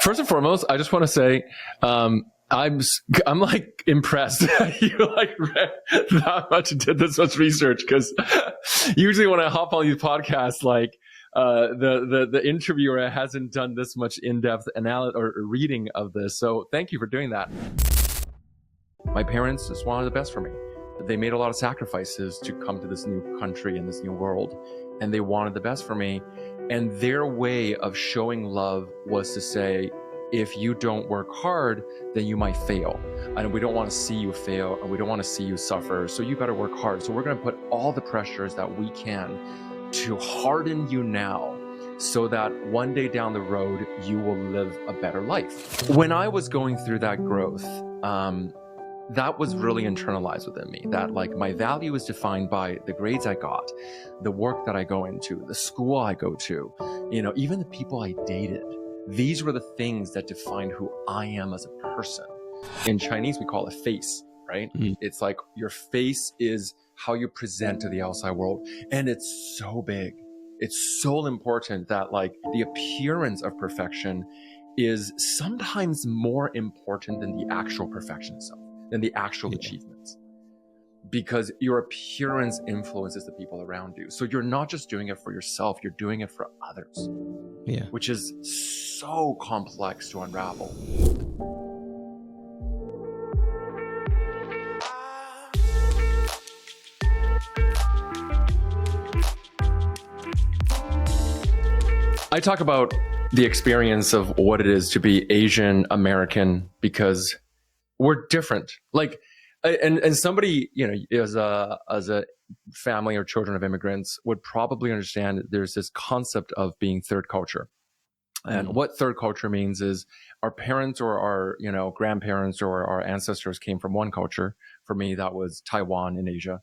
First and foremost, I just want to say, I'm like impressed that you like read that much and did this much research, because usually when I hop on these podcasts, like the interviewer hasn't done this much in-depth analysis or reading of this. So thank you for doing that. My parents just wanted the best for me. They made a lot of sacrifices to come to this new country and this new world, and they wanted the best for me. And their way of showing love was to say, if you don't work hard, then you might fail. And we don't want to see you fail, and we don't want to see you suffer. So you better work hard. So we're going to put all the pressures that we can to harden you now, so that one day down the road, you will live a better life. When I was going through that growth, that was really internalized within me, that like my value is defined by the grades I got, the work that I go into, the school I go to, even the people I dated. These were the things that defined who I am as a person. In Chinese, we call it face, right? It's like your face is how you present to the outside world. And it's so big. It's so important that like the appearance of perfection is sometimes more important than the actual perfection itself, than the actual achievements, because your appearance influences the people around you. So you're not just doing it for yourself, you're doing it for others, which is so complex to unravel. I talk about the experience of what it is to be Asian American, because we're different. Like, and somebody, as a family or children of immigrants would probably understand there's this concept of being third culture. And what third culture means is our parents or our, grandparents or our ancestors came from one culture. For me, that was Taiwan in Asia.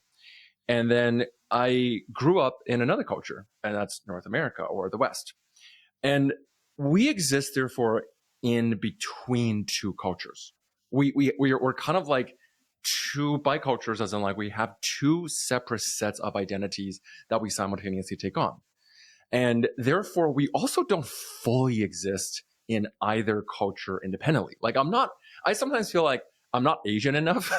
And then I grew up in another culture, and that's North America or the West. And we exist, therefore, in between two cultures. We're kind of like two bicultures, as in like we have two separate sets of identities that we simultaneously take on. And therefore, we also don't fully exist in either culture independently. Like I sometimes feel like I'm not Asian enough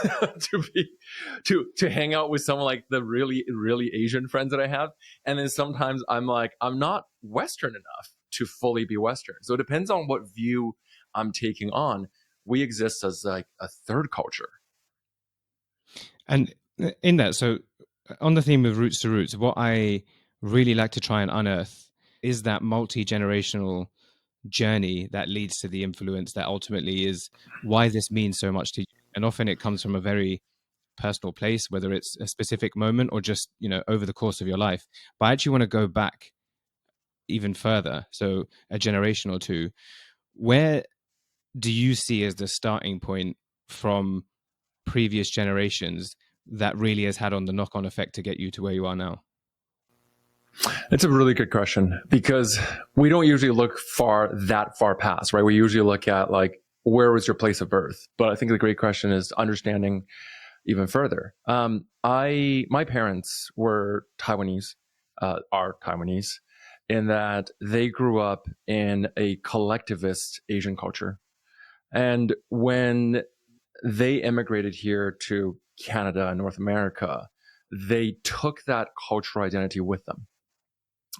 to hang out with someone like the really, really Asian friends that I have. And then sometimes I'm like, I'm not Western enough to fully be Western. So it depends on what view I'm taking on. We exist as like a third culture. And in that, so on the theme of roots to roots, what I really like to try and unearth is that multi-generational journey that leads to the influence that ultimately is why this means so much to you. And often it comes from a very personal place, whether it's a specific moment or just, over the course of your life. But I actually want to go back even further. So a generation or two, where do you see as the starting point from previous generations that really has had on the knock-on effect to get you to where you are now? It's a really good question, because we don't usually look that far past, right? We usually look at like, where was your place of birth? But I think the great question is understanding even further. My parents were Taiwanese, are Taiwanese, in that they grew up in a collectivist Asian culture. And when they immigrated here to Canada and North America, they took that cultural identity with them.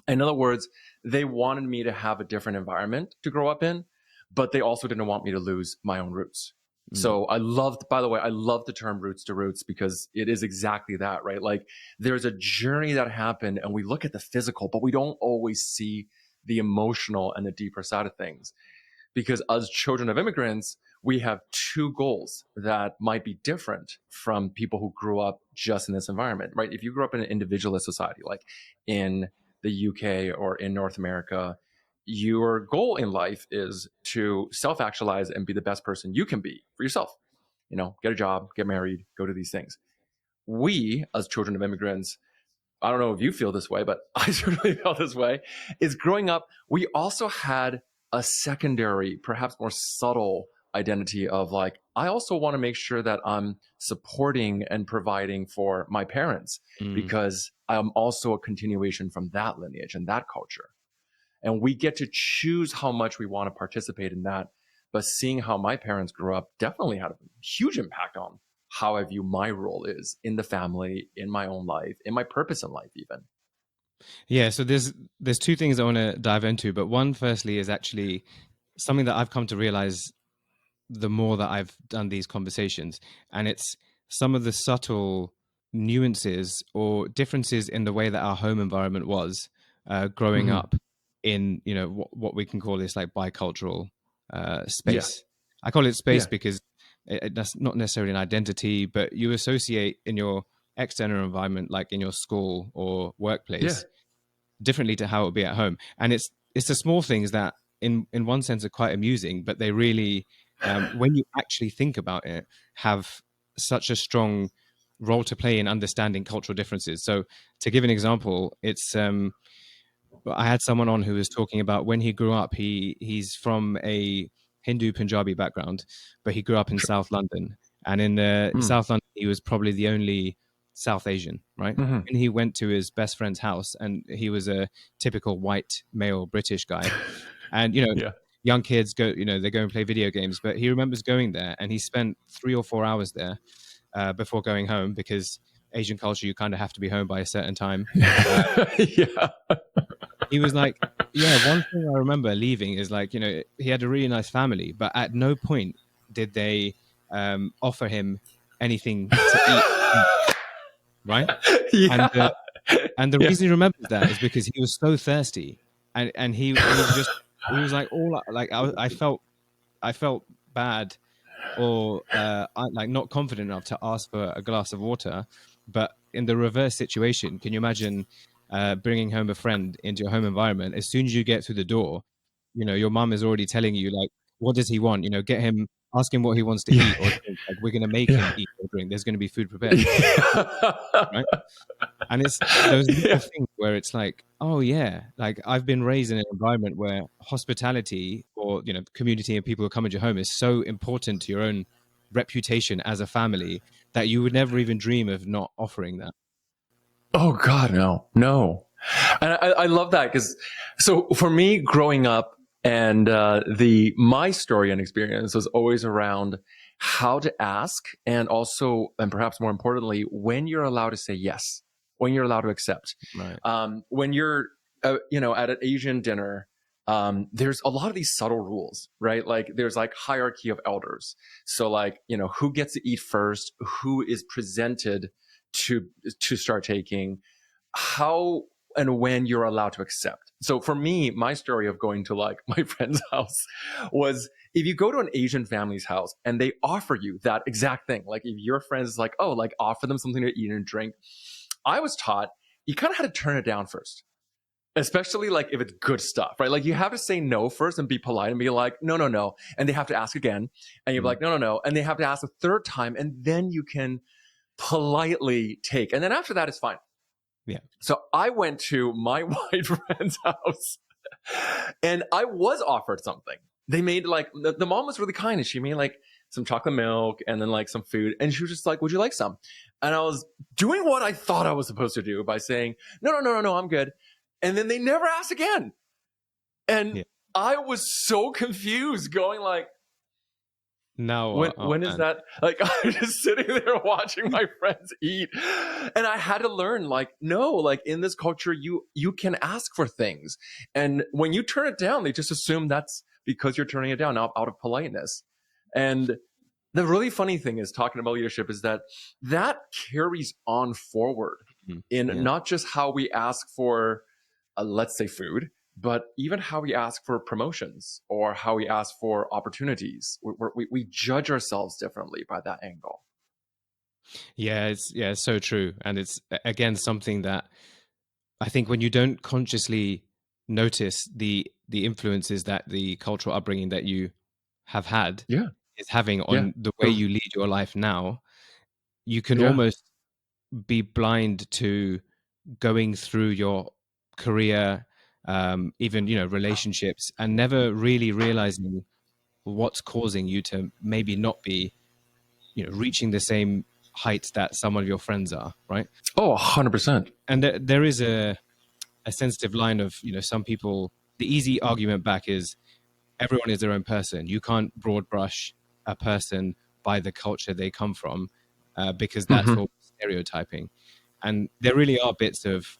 In other words, they wanted me to have a different environment to grow up in, but they also didn't want me to lose my own roots. So I love the term roots to roots, because it is exactly that, right? Like there's a journey that happened and we look at the physical, but we don't always see the emotional and the deeper side of things. Because as children of immigrants, we have two goals that might be different from people who grew up just in this environment, right? If you grew up in an individualist society, like in the UK or in North America, your goal in life is to self-actualize and be the best person you can be for yourself. Get a job, get married, go to these things. We, as children of immigrants, I don't know if you feel this way, but I certainly felt this way, is growing up, we also had a secondary, perhaps more subtle identity of like, I also want to make sure that I'm supporting and providing for my parents, because I'm also a continuation from that lineage and that culture. And we get to choose how much we want to participate in that. But seeing how my parents grew up definitely had a huge impact on how I view my role is in the family, in my own life, in my purpose in life, even. Yeah, so there's two things I want to dive into, but one firstly is actually something that I've come to realize the more that I've done these conversations, and it's some of the subtle nuances or differences in the way that our home environment was growing Mm-hmm. up in, you know, what we can call this like bicultural Yeah. space. I call it space Yeah. because that's not necessarily an identity, but you associate in your external environment, like in your school or Yeah. workplace, differently to how it would be at home. And it's the small things that in one sense are quite amusing, but they really when you actually think about it, have such a strong role to play in understanding cultural differences. So to give an example, it's I had someone on who was talking about when he grew up, he's from a Hindu Punjabi background, but he grew up in Sure. South London. And in South London, he was probably the only South Asian, right? Mm-hmm. And he went to his best friend's house, and he was a typical white male British guy. And, you know, Yeah. young kids go, you know, they go and play video games, but he remembers going there and he spent 3 or 4 hours there before going home because Asian culture, you kind of have to be home by a certain time. Yeah. He was like, yeah, one thing I remember leaving is like, you know, he had a really nice family, but at no point did they offer him anything to eat, right? And Yeah. and the Yeah. reason he remembers that is because he was so thirsty, and he was like all like I felt bad or like not confident enough to ask for a glass of water. But in the reverse situation, can you imagine bringing home a friend into your home environment? As soon as you get through the door, you know, your mum is already telling you like, what does he want? You know, get him, ask him what he wants to Yeah. eat or drink. Like, we're going to make him Yeah. eat or drink. There's going to be food prepared, Yeah. right? And it's those little Yeah. things where it's like, oh yeah, like I've been raised in an environment where hospitality or, you know, community and people who come into your home is so important to your own reputation as a family that you would never even dream of not offering that. Oh God, no, no. And I love that because so for me growing up and my story and experience was always around how to ask and also and perhaps more importantly when you're allowed to say yes, when you're allowed to accept. Right. When you're at an Asian dinner, there's a lot of these subtle rules, right? Like there's like hierarchy of elders. So like who gets to eat first, who is presented to start taking, how and when you're allowed to accept. So for me, my story of going to like my friend's house was if you go to an Asian family's house and they offer you that exact thing, like if your friends is like, oh, like offer them something to eat and drink. I was taught you kind of had to turn it down first, especially like if it's good stuff, right? Like you have to say no first and be polite and be like, no, no, no. And they have to ask again. And you're like, no, no, no. And they have to ask a third time. And then you can politely take. And then after that, it's fine. Yeah. So I went to my white friend's house and I was offered something. They made like, the mom was really kind and she made like some chocolate milk and then like some food. And she was just like, would you like some? And I was doing what I thought I was supposed to do by saying, no, no, no, no, no, I'm good. And then they never asked again. And Yeah. I was so confused going like, Now, when is man. that? Like I'm just sitting there watching my friends eat, and I had to learn like no, like in this culture you can ask for things, and when you turn it down, they just assume that's because you're turning it down out of politeness. And the really funny thing is talking about leadership is that carries on forward in Yeah. not just how we ask for, let's say, food, but even how we ask for promotions or how we ask for opportunities. We judge ourselves differently by that angle. Yeah, it's so true. And it's again something that I think when you don't consciously notice the influences that the cultural upbringing that you have had Yeah, is having yeah, on the way you lead your life now, you can yeah. almost be blind to going through your career, even relationships, and never really realizing what's causing you to maybe not be reaching the same heights that some of your friends are, right? Oh, 100%. And there is a sensitive line of some people. the easy argument back is everyone is their own person. You can't broad brush a person by the culture they come from, because that's Mm-hmm. all stereotyping. And there really are bits of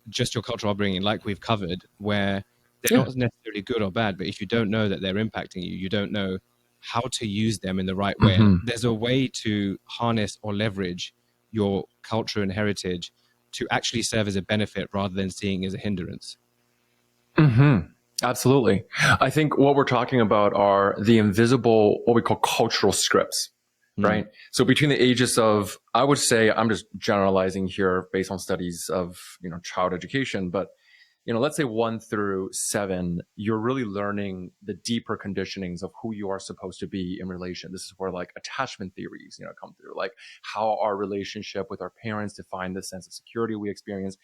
just your cultural upbringing, like we've covered, where they're Yeah. not necessarily good or bad, but if you don't know that they're impacting you, you don't know how to use them in the right way. And Mm-hmm. there's a way to harness or leverage your culture and heritage to actually serve as a benefit rather than seeing as a hindrance. Mm-hmm. Absolutely. I think what we're talking about are the invisible, what we call cultural scripts, right? So between the ages of, I would say, I'm just generalizing here based on studies of, child education, but, let's say 1 through 7, you're really learning the deeper conditionings of who you are supposed to be in relation. This is where like attachment theories, come through, like how our relationship with our parents define the sense of security we experience.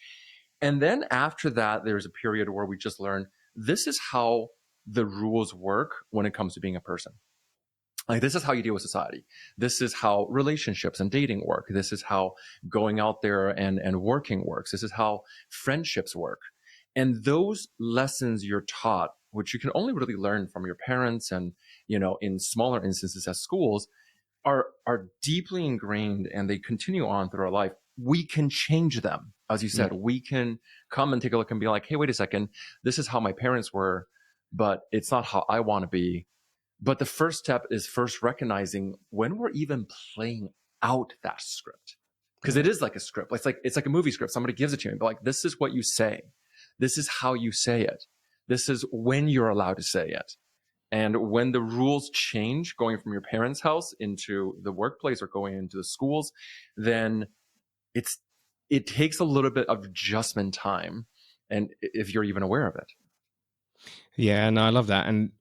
And then after that, there's a period where we just learn this is how the rules work when it comes to being a person. Like, this is how you deal with society. This is how relationships and dating work. This is how going out there and working works. This is how friendships work. And those lessons you're taught, which you can only really learn from your parents and, in smaller instances at schools, are deeply ingrained, and they continue on through our life. We can change them. As you said, we can come and take a look and be like, hey, wait a second, this is how my parents were, but it's not how I want to be. But the first step is first recognizing when we're even playing out that script. Because it is like a script. It's like a movie script. Somebody gives it to you and be like, this is what you say. This is how you say it. This is when you're allowed to say it. And when the rules change, going from your parents' house into the workplace or going into the schools, then it takes a little bit of adjustment time, and if you're even aware of it. Yeah, and I love that. And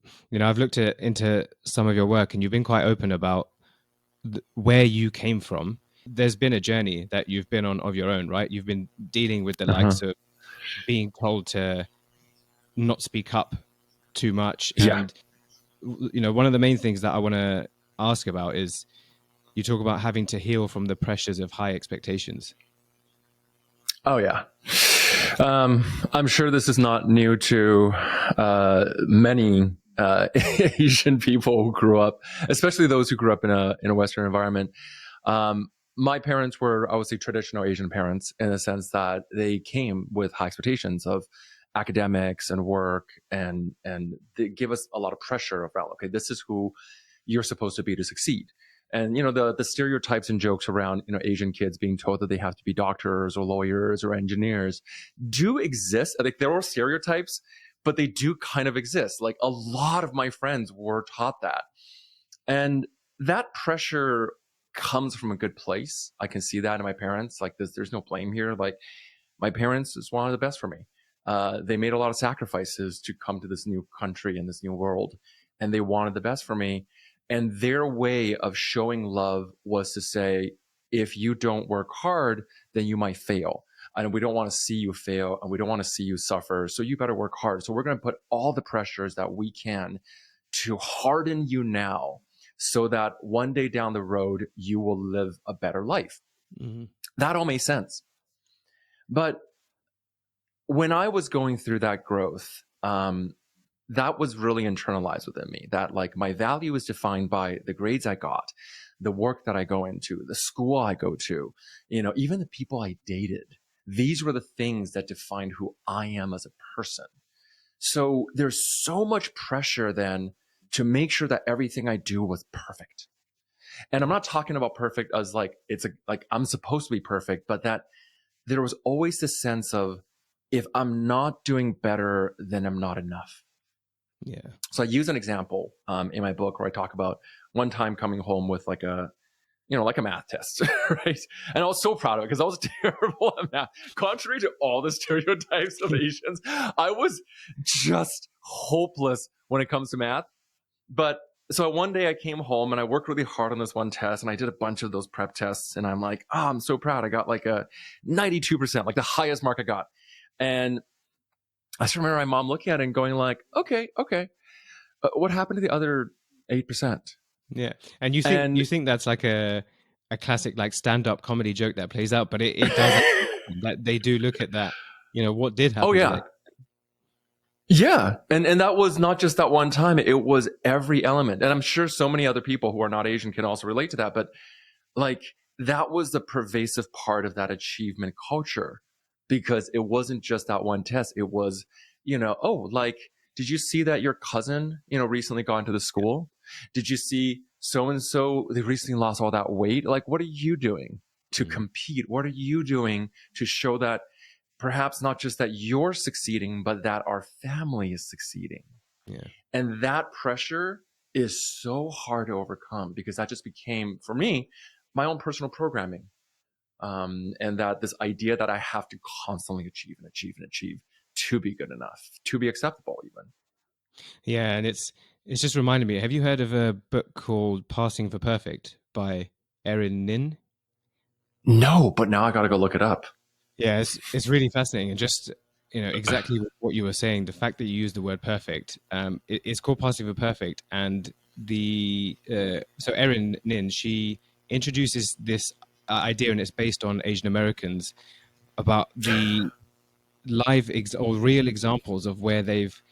I've looked into some of your work, and you've been quite open about where you came from. There's been a journey that you've been on of your own, right? You've been dealing with the likes of being told to not speak up too much. Yeah. And one of the main things that I want to ask about is you talk about having to heal from the pressures of high expectations. Oh, yeah. I'm sure this is not new to many Asian people who grew up, especially those who grew up in a Western environment. My parents were, I would say, traditional Asian parents in the sense that they came with high expectations of academics and work, and they give us a lot of pressure around, okay, this is who you're supposed to be to succeed. And the stereotypes and jokes around Asian kids being told that they have to be doctors or lawyers or engineers do exist. Like, there are stereotypes, but they do kind of exist. Like, a lot of my friends were taught that, and that pressure comes from a good place. I can see that in my parents. Like, there's no blame here. Like, my parents just wanted the best for me. They made a lot of sacrifices to come to this new country and this new world, and they wanted the best for me. And their way of showing love was to say, if you don't work hard, then you might fail. And we don't want to see you fail, and we don't want to see you suffer. So you better work hard. So we're going to put all the pressures that we can to harden you now, so that one day down the road, you will live a better life. Mm-hmm. That all makes sense. But when I was going through that growth, that was really internalized within me, that like my value is defined by the grades I got, the work that I go into, the school I go to, even the people I dated. These were the things that defined who I am as a person. So there's so much pressure then to make sure that everything I do was perfect. And I'm not talking about perfect as like, like I'm supposed to be perfect, but that there was always this sense of, if I'm not doing better, then I'm not enough. Yeah. So I use an example in my book where I talk about one time coming home with like a math test, right? And I was so proud of it because I was terrible at math. Contrary to all the stereotypes of Asians, I was just hopeless when it comes to math. But so one day I came home and I worked really hard on this one test, and I did a bunch of those prep tests, and I'm like, oh, I'm so proud. I got like a 92%, like the highest mark I got. And I just remember my mom looking at it and going like, okay. What happened to the other 8%? Yeah. And you think that's like a classic like stand-up comedy joke that plays out, but it does. Like, they do look at that, what did happen. Oh, yeah. Yeah. And that was not just that one time. It was every element. And I'm sure so many other people who are not Asian can also relate to that. But like that was the pervasive part of that achievement culture, because it wasn't just that one test. It was, oh, like, did you see that your cousin, recently got into the school? Did you see so and so, they recently lost all that weight? Like, what are you doing to Mm. compete? What are you doing to show that perhaps not just that you're succeeding, but that our family is succeeding? Yeah. And that pressure is so hard to overcome, because that just became, for me, my own personal programming. And that this idea that I have to constantly achieve and achieve and achieve to be good enough, to be acceptable, even. Yeah, and it's just reminded me. Have you heard of a book called Passing for Perfect by Erin Nin? No, but now I got to go look it up. Yeah, it's really fascinating, and just exactly what you were saying. The fact that you use the word perfect, it's called Passing for Perfect, and the so Erin Nin, she introduces this idea, and it's based on Asian Americans, about the or real examples of where they've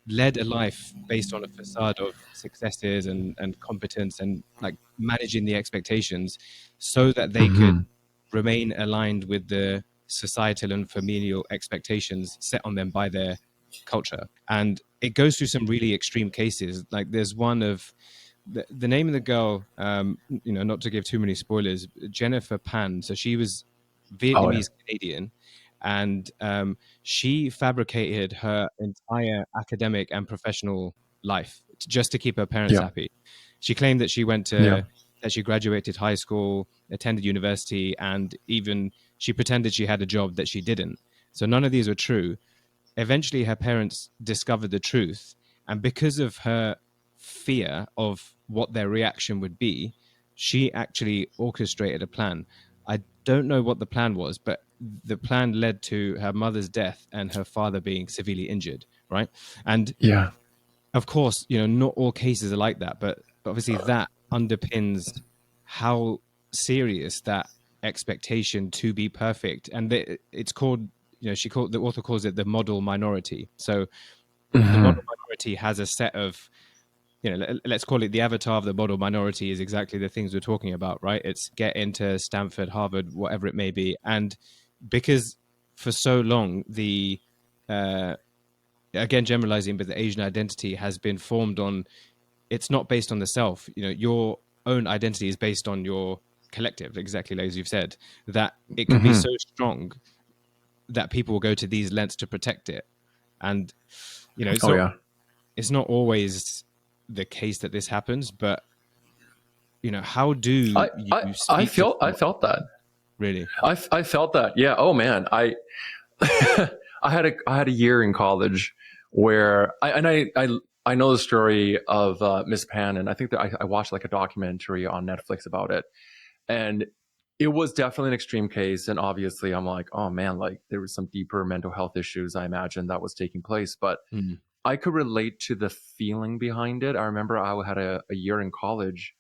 led a life based on a facade of successes and competence and like managing the expectations so that they could Mm-hmm. remain aligned with the societal and familial expectations set on them by their culture. And it goes through some really extreme cases. Like there's one of the name of the girl, not to give too many spoilers, Jennifer Pan. So she was Oh, yeah. Vietnamese Canadian, and she fabricated her entire academic and professional life just to keep her parents Yeah. happy. She claimed Yeah. that she graduated high school, attended university, and even she pretended she had a job that she didn't. So none of these were true. Eventually, her parents discovered the truth, and because of her fear of what their reaction would be, she actually orchestrated a plan. I don't know what the plan was, but the plan led to her mother's death and her father being severely injured, right? And Yeah. of course, not all cases are like that, but obviously that underpins how serious that expectation to be perfect. And it's called, the author calls it the model minority. So the model Mm-hmm. minority has a set of, let's call it the avatar of the model minority is exactly the things we're talking about, right? It's get into Stanford, Harvard, whatever it may be. And because for so long, uh, again generalizing, but the Asian identity has been formed on, it's not based on the self. Your own identity is based on your collective, exactly as you've said, that it can be Mm-hmm. so strong that people will go to these lengths to protect it. And it's Oh, not yeah. it's not always the case that this happens, but how do I, you I, I speak to felt, I someone felt that. really? I felt that. Yeah. Oh man. I had a year in college where I know the story of Miss Pan, and I think that I watched like a documentary on Netflix about it, and it was definitely an extreme case. And obviously, I'm like, oh man, like there was some deeper mental health issues I imagine that was taking place, but Mm. I could relate to the feeling behind it. I remember I had a year in college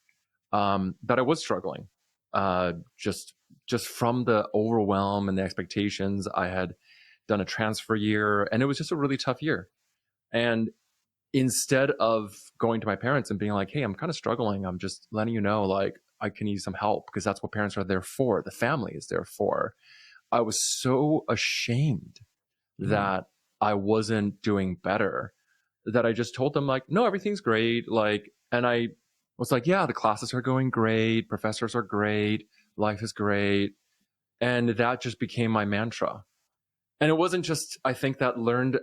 that I was struggling, just from the overwhelm and the expectations. I had done a transfer year, and it was just a really tough year. And instead of going to my parents and being like, "Hey, I'm kind of struggling. I'm just letting you know, like, I can use some help," because that's what parents are there for. The family is there for. I was so ashamed Mm. that I wasn't doing better, that I just told them like, no, everything's great. Like, and I was like, yeah, the classes are going great. Professors are great. Life is great. And that just became my mantra. And it wasn't just, I think that learned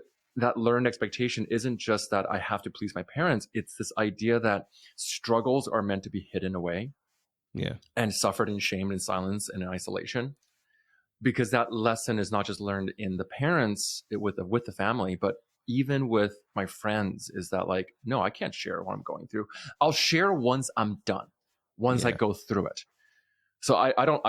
expectation isn't just that I have to please my parents. It's this idea that struggles are meant to be hidden away Yeah. and suffered in shame and silence and in isolation, because that lesson is not just learned in the parents with the family, but even with my friends. Is that like, no, I can't share what I'm going through. I'll share once I'm done, once I Yeah. go through it. So I don't,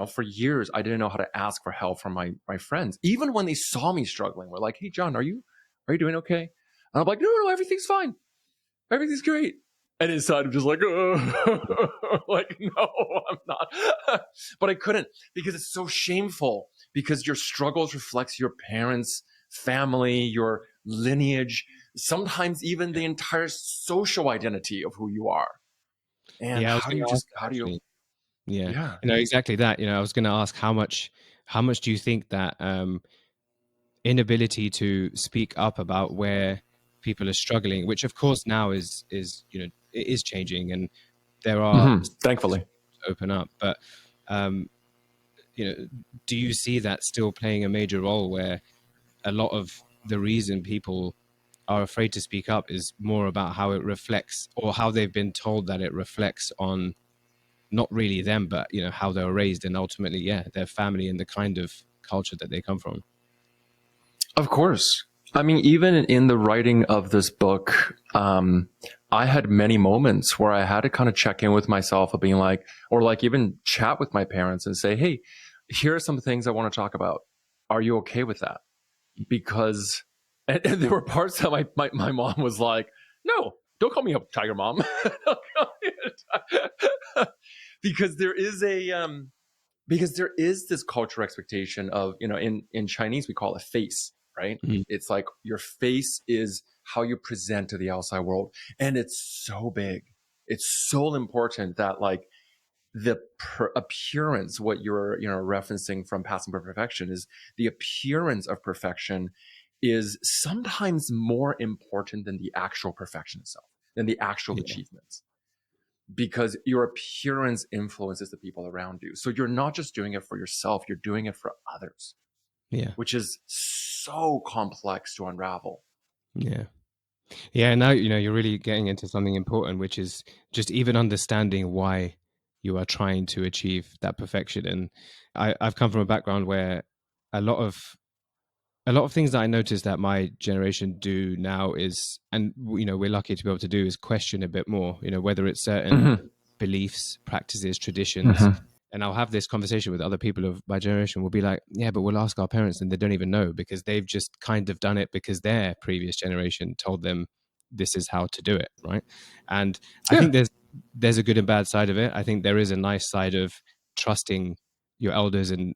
for years I didn't know how to ask for help from my friends, even when they saw me struggling. We're like, hey John, are you doing okay? And I'm like, no, no, everything's fine, everything's great. And inside I'm just like, oh, like, no, I'm not. But I couldn't, because it's so shameful, because your struggles reflects your parents, family, your lineage, sometimes even the entire social identity of who you are. And Yeah, I was how do going you to ask just, that how do you, actually. Yeah, yeah. exactly that. I was going to ask how much do you think that inability to speak up about where people are struggling, which of course now is it is changing, and there are spaces Thankfully. to open up, but um, you know, do you see that still playing a major role where a lot of the reason people are afraid to speak up is more about how it reflects, or how they've been told that it reflects on not really them, but how they were raised, and ultimately, yeah, their family and the kind of culture that they come from. Of course. I mean, even in the writing of this book, I had many moments where I had to kind of check in with myself of being like, or like even chat with my parents and say, hey, here are some things I want to talk about. Are you okay with that? Because, and there were parts that my mom was like, no, don't call me a tiger mom. Because there is because there is this cultural expectation of, in Chinese, we call it face, right? Mm. It's like your face is how you present to the outside world. And it's so big. It's so important that like the appearance, what you're, referencing from Passing for Perfection, is the appearance of perfection is sometimes more important than the actual perfection itself, than the actual Yeah. achievements, because your appearance influences the people around you. So you're not just doing it for yourself, you're doing it for others, Yeah. which is so complex to unravel. Yeah. Yeah. Now, you're really getting into something important, which is just even understanding why you are trying to achieve that perfection. And I've come from a background where a lot of things that I noticed that my generation do now is, and we're lucky to be able to do, is question a bit more, whether it's certain Mm-hmm. beliefs, practices, traditions. Mm-hmm. And I'll have this conversation with other people of my generation. We'll be like, yeah, but we'll ask our parents, and they don't even know, because they've just kind of done it because their previous generation told them this is how to do it, right? And I Yeah. think there's a good and bad side of it. I think there is a nice side of trusting your elders and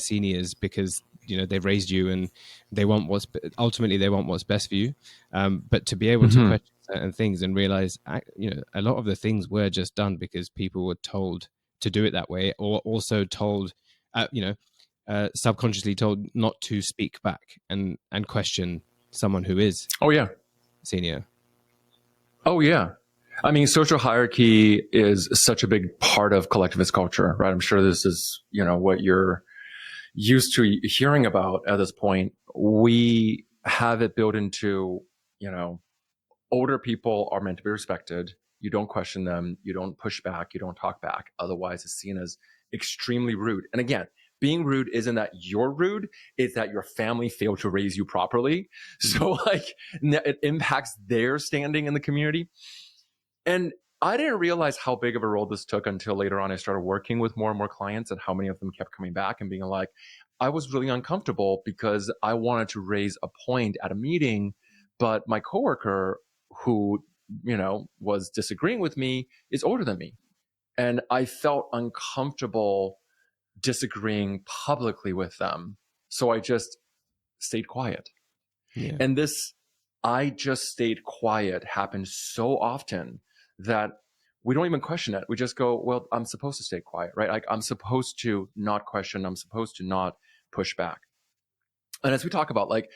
seniors, because they've raised you, and they want ultimately they want what's best for you. But to be able to Mm-hmm. question certain things and realize, a lot of the things were just done because people were told to do it that way, or also told, subconsciously told not to speak back and question someone who is Oh, yeah. senior. Oh, yeah. I mean, social hierarchy is such a big part of collectivist culture, right? I'm sure this is, what you're used to hearing about at this point. We have it built into, you know, older people are meant to be respected. You don't question them. You don't push back. You don't talk back. Otherwise, it's seen as extremely rude. And again, being rude isn't that you're rude, it's that your family failed to raise you properly. So, like, it impacts their standing in the community. And I didn't realize how big of a role this took until later on. I started working with more and more clients, and how many of them kept coming back and being like, I was really uncomfortable because I wanted to raise a point at a meeting, but my coworker who, was disagreeing with me is older than me. And I felt uncomfortable disagreeing publicly with them. So I just stayed quiet. Yeah. And this, I just stayed quiet, happens so often that we don't even question it. We just go, well, I'm supposed to stay quiet, right? Like, I'm supposed to not question. I'm supposed to not push back. And as we talk about, like,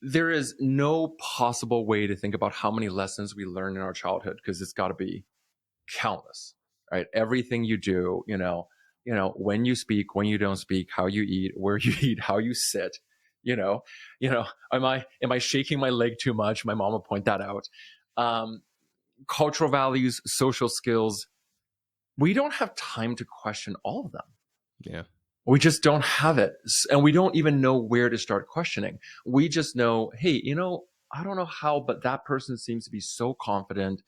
there is no possible way to think about how many lessons we learn in our childhood, because it's got to be countless, right? Everything you do, when you speak, when you don't speak, how you eat, where you eat, how you sit, you know, am I shaking my leg too much? My mom will point that out. Um, Cultural values, social skills. We don't have time to question all of them. Yeah. We just don't have it. And we don't even know where to start questioning. We just know, hey, I don't know how, but that person seems to be so confident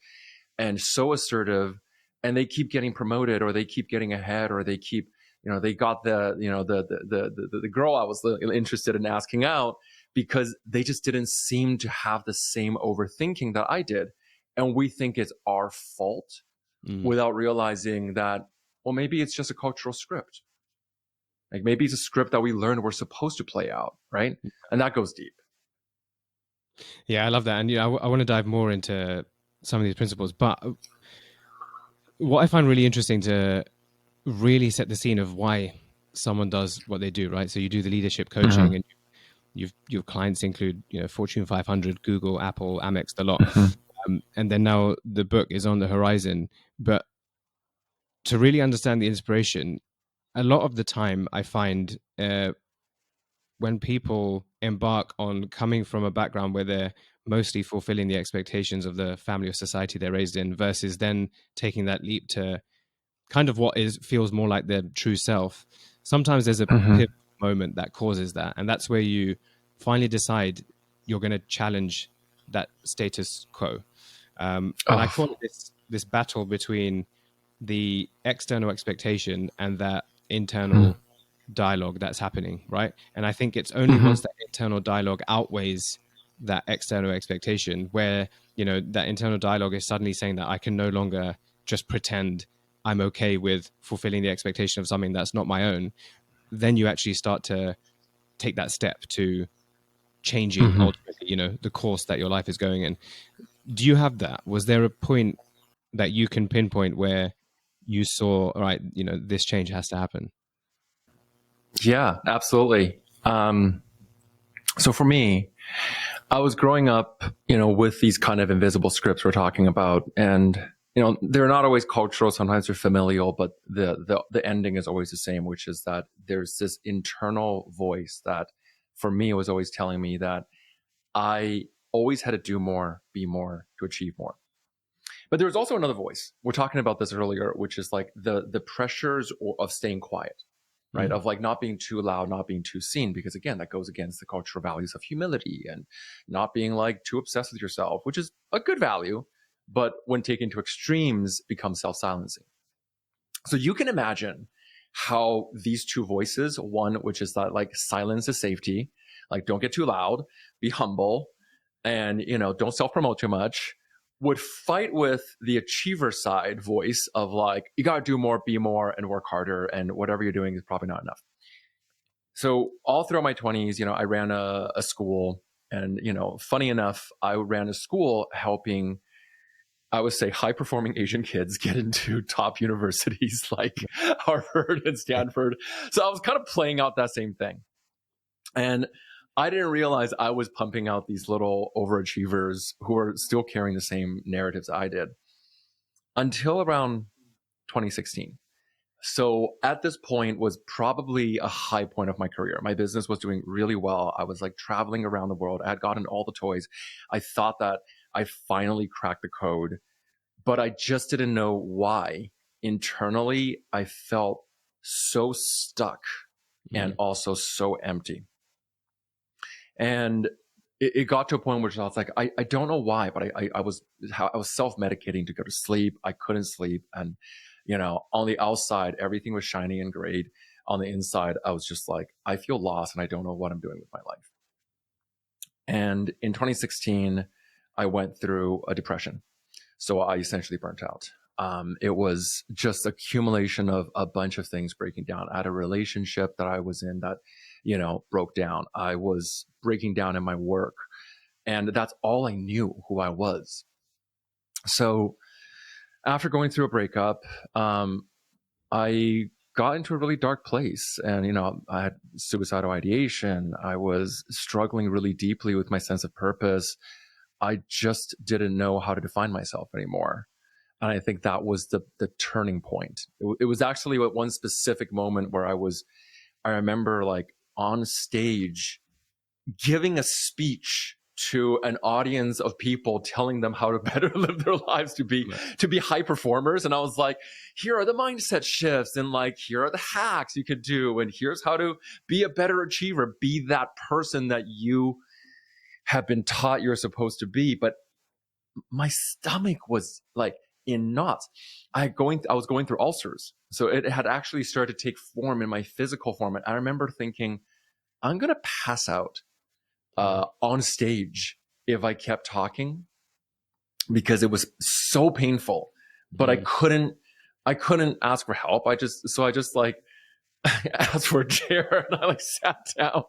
and so assertive, and they keep getting promoted, or they keep getting ahead, or they keep, they got the girl I was interested in asking out, because they just didn't seem to have the same overthinking that I did. And we think it's our fault Mm. without realizing that, well, maybe it's just a cultural script. Like, maybe it's a script that we learned we're supposed to play out, right? And that goes deep. Yeah, I love that. And I want to dive more into some of these principles. But what I find really interesting to really set the scene of why someone does what they do, right? So you do the leadership Mm-hmm. coaching, and your clients include Fortune 500, Google, Apple, Amex, the lot, Mm-hmm. and then now the book is on the horizon. But to really understand the inspiration, a lot of the time I find when people embark on coming from a background where they're mostly fulfilling the expectations of the family or society they're raised in, versus then taking that leap to kind of what is feels more like their true self. Sometimes there's a Mm-hmm. pivot moment that causes that, and that's where you finally decide you're going to challenge that status quo. And I Oh. call it this battle between the external expectation and that Mm-hmm. internal dialogue that's happening, right? And I think it's only Mm-hmm. once that internal dialogue outweighs that external expectation where, that internal dialogue is suddenly saying that I can no longer just pretend I'm okay with fulfilling the expectation of something that's not my own, then you actually start to take that step to changing Mm-hmm. ultimately, the course that your life is going in. Do you have that? Was there a point that you can pinpoint where you saw, all right, this change has to happen? Yeah, absolutely. So for me, I was growing up, with these kind of invisible scripts we're talking about, and they're not always cultural. Sometimes they're familial, but the ending is always the same, which is that there's this internal voice that, for me, was always telling me that I always had to do more, be more, to achieve more. But there was also another voice. We're talking about this earlier, which is like the pressures of staying quiet, right? Mm. Of like not being too loud, not being too seen, because again, that goes against the cultural values of humility and not being like too obsessed with yourself, which is a good value, but when taken to extremes, becomes self-silencing. So you can imagine how these two voices, one which is that like silence is safety, like don't get too loud, be humble, and don't self-promote too much, would fight with the achiever side voice of like you got to do more, be more, and work harder, and whatever you're doing is probably not enough. So all throughout my 20s, I ran a school, and funny enough, I ran a school helping, I would say, high performing Asian kids get into top universities like Harvard and Stanford. So I was kind of playing out that same thing. And I didn't realize I was pumping out these little overachievers who are still carrying the same narratives I did until around 2016. So at this point was probably a high point of my career. My business was doing really well. I was like traveling around the world. I had gotten all the toys. I thought that I finally cracked the code, but I just didn't know why. Internally, I felt so stuck and Mm. also so empty. And it got to a point where I was like, I don't know why, but I was self-medicating to go to sleep. I couldn't sleep. And, on the outside, everything was shiny and great. On the inside, I was just like, I feel lost and I don't know what I'm doing with my life. And in 2016, I went through a depression. So I essentially burnt out. It was just accumulation of a bunch of things breaking down. I had a relationship that I was in that, broke down. I was breaking down in my work, and that's all I knew who I was. So after going through a breakup, I got into a really dark place, and I had suicidal ideation. I was struggling really deeply with my sense of purpose. I just didn't know how to define myself anymore. And I think that was the turning point. It was actually at one specific moment where I remember like on stage giving a speech to an audience of people, telling them how to better live their lives, to be high performers. And I was like, here are the mindset shifts, and like here are the hacks you could do, and here's how to be a better achiever, be that person that you have been taught you're supposed to be. But my stomach was like in knots. I was going through ulcers. So it had actually started to take form in my physical form. And I remember thinking, I'm going to pass out Mm. on stage if I kept talking, because it was so painful. But Mm. I couldn't ask for help. I just like asked for a chair and I like sat down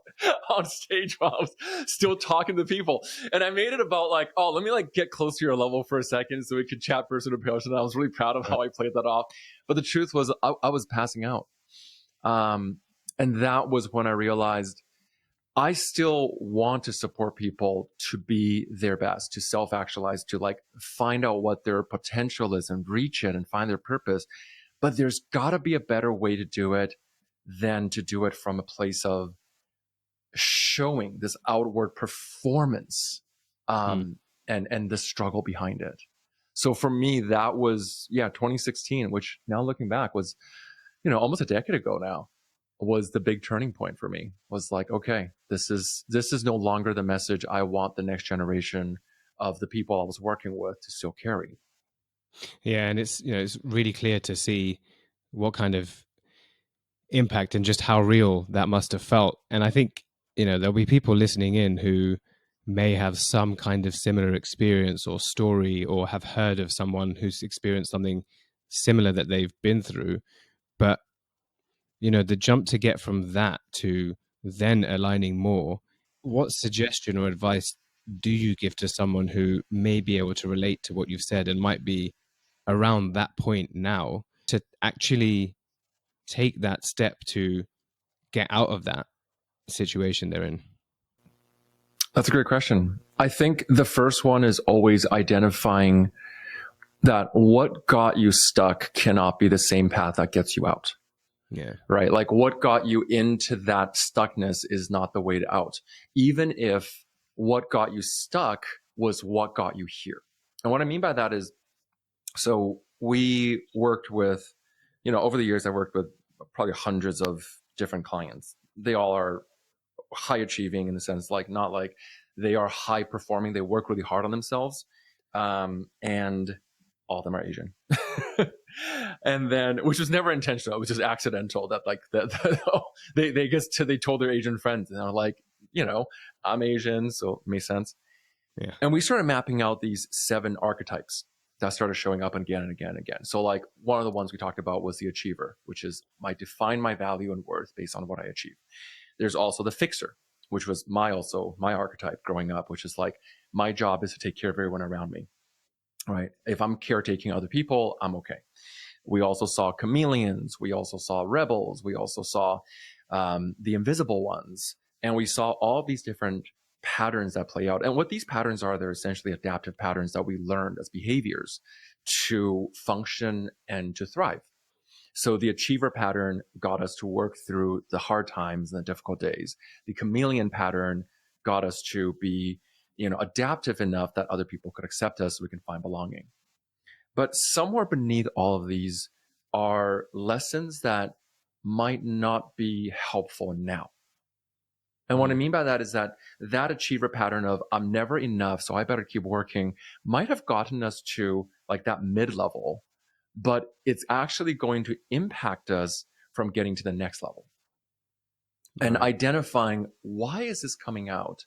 on stage while I was still talking to people. And I made it about like, oh, let me like get close to your level for a second so we could chat person to person. I was really proud of how I played that off. But the truth was I was passing out. And that was when I realized I still want to support people to be their best, to self-actualize, to like find out what their potential is and reach it and find their purpose. But there's got to be a better way to do it than to do it from a place of showing this outward performance, and the struggle behind it. So for me, that was 2016, which now looking back was, almost a decade ago now, was the big turning point for me. Was like, okay, this is no longer the message I want the next generation of the people I was working with to still carry. Yeah, and it's really clear to see what kind of impact and just how real that must have felt. And I think there'll be people listening in who may have some kind of similar experience or story, or have heard of someone who's experienced something similar that they've been through. But the jump to get from that to then aligning more, what suggestion or advice do you give to someone who may be able to relate to what you've said and might be around that point now to actually take that step to get out of that situation they're in? That's a great question. I think the first one is always identifying that what got you stuck cannot be the same path that gets you out. Yeah. Right? Like what got you into that stuckness is not the way out, even if what got you stuck was what got you here. And what I mean by that is, so we worked with, over the years, I worked with probably hundreds of different clients. They all are high achieving in the sense, like, not like they are high performing. They work really hard on themselves. And all of them are Asian. And then, which was never intentional, it was just accidental that like they told their Asian friends, and they're like, I'm Asian, so it made sense. Yeah. And we started mapping out these 7 archetypes that started showing up again and again and again. So like one of the ones we talked about was the achiever, which is I define my value and worth based on what I achieve. There's also the fixer, which was my archetype growing up, which is like my job is to take care of everyone around me. Right? If I'm caretaking other people, I'm okay. We also saw chameleons. We also saw rebels. We also saw the invisible ones. And we saw all these different patterns that play out. And what these patterns are, they're essentially adaptive patterns that we learned as behaviors to function and to thrive. So the achiever pattern got us to work through the hard times and the difficult days. The chameleon pattern got us to be, adaptive enough that other people could accept us so we can find belonging. But somewhere beneath all of these are lessons that might not be helpful now. And what I mean by that is that achiever pattern of I'm never enough, so I better keep working, might have gotten us to like that mid-level, but it's actually going to impact us from getting to the next level. Right. And identifying why is this coming out,